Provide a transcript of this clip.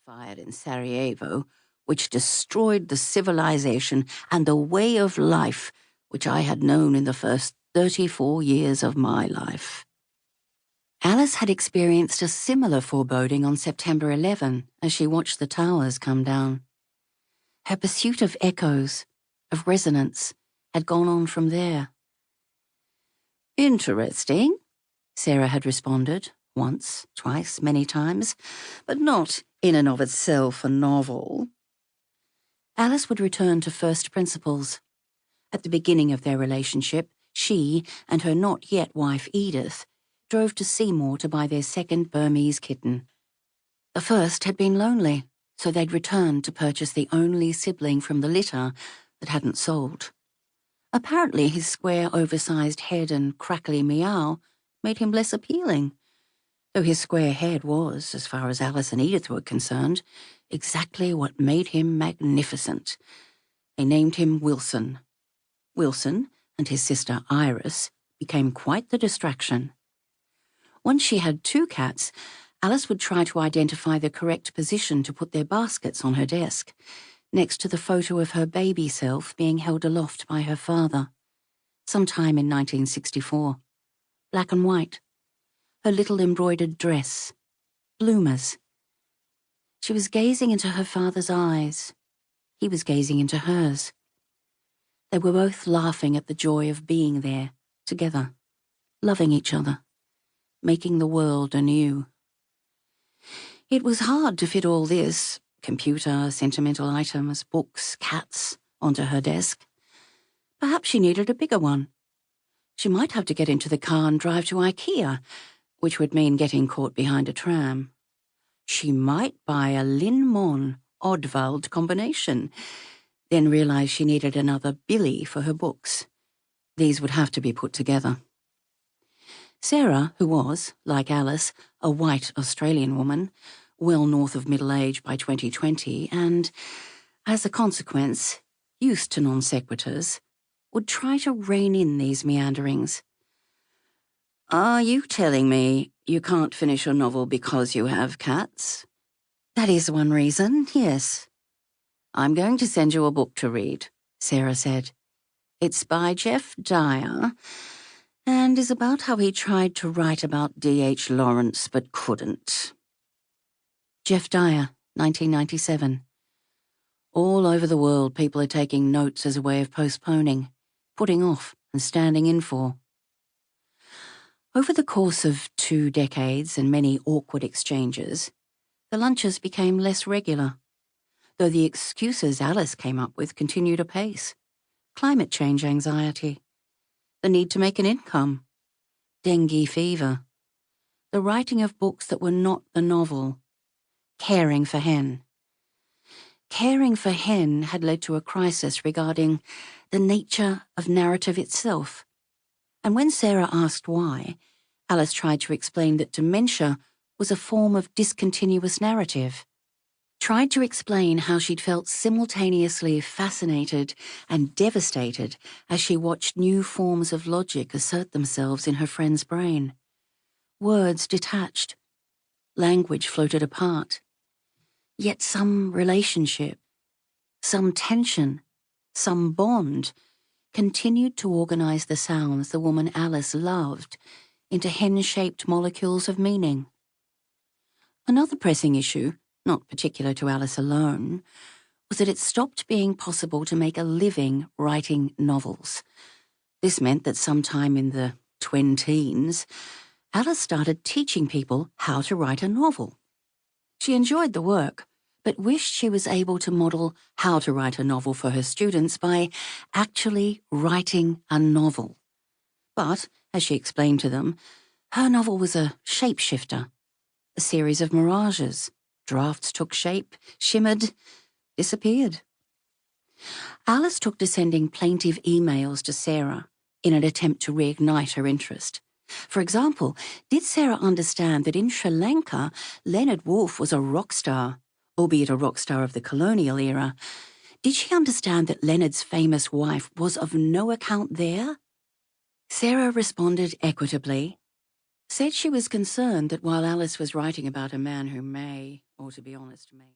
fired in Sarajevo, which destroyed the civilization and the way of life which I had known in the first 34 years of my life. Alice had experienced a similar foreboding on September 11 as she watched the towers come down. Her pursuit of echoes, of resonance, had gone on from there. "Interesting," Sarah had responded, once, twice, many times, but not in and of itself a novel. Alice would return to first principles. At the beginning of their relationship, she and her not-yet wife Edith drove to Seymour to buy their second Burmese kitten. The first had been lonely, so they'd returned to purchase the only sibling from the litter that hadn't sold. Apparently his square, oversized head and crackly meow made him less appealing, though his square head was, as far as Alice and Edith were concerned, exactly what made him magnificent. They named him Wilson. Wilson and his sister Iris became quite the distraction. Once she had two cats, Alice would try to identify the correct position to put their baskets on her desk, next to the photo of her baby self being held aloft by her father, sometime in 1964. Black and white. Her little embroidered dress. Bloomers. She was gazing into her father's eyes. He was gazing into hers. They were both laughing at the joy of being there, together, loving each other, making the world anew. It was hard to fit all this, computer, sentimental items, books, cats, onto her desk. Perhaps she needed a bigger one. She might have to get into the car and drive to IKEA, which would mean getting caught behind a tram. She might buy a Lin Mon Oddvald combination, then realize she needed another Billy for her books. These would have to be put together. Sarah, who was, like Alice, a white Australian woman, well north of middle age by 2020, and, as a consequence, used to non sequiturs, would try to rein in these meanderings. "Are you telling me you can't finish a novel because you have cats?" "That is one reason, yes." "I'm going to send you a book to read," Sarah said. "It's by Jeff Dyer, and is about how he tried to write about D.H. Lawrence but couldn't." Jeff Dyer, 1997. All over the world, people are taking notes as a way of postponing, putting off, and standing in for. Over the course of 2 decades and many awkward exchanges, the lunches became less regular, though the excuses Alice came up with continued apace. Climate change anxiety, the need to make an income, dengue fever, the writing of books that were not the novel, caring for Hen. Caring for Hen had led to a crisis regarding the nature of narrative itself. And when Sarah asked why, Alice tried to explain that dementia was a form of discontinuous narrative. Tried to explain how she'd felt simultaneously fascinated and devastated as she watched new forms of logic assert themselves in her friend's brain. Words detached. Language floated apart. Yet some relationship, some tension, some bond continued to organize the sounds the woman Alice loved into hen-shaped molecules of meaning. Another pressing issue, not particular to Alice alone, was that it stopped being possible to make a living writing novels. This meant that sometime in the twenteens, Alice started teaching people how to write a novel. She enjoyed the work, but wished she was able to model how to write a novel for her students by actually writing a novel. But, as she explained to them, her novel was a shapeshifter, a series of mirages. Drafts took shape, shimmered, disappeared. Alice took to sending plaintive emails to Sarah in an attempt to reignite her interest. For example, did Sarah understand that in Sri Lanka, Leonard Woolf was a rock star, albeit a rock star of the colonial era? Did she understand that Leonard's famous wife was of no account there? Sarah responded equitably, said she was concerned that while Alice was writing about a man who may, or to be honest, may...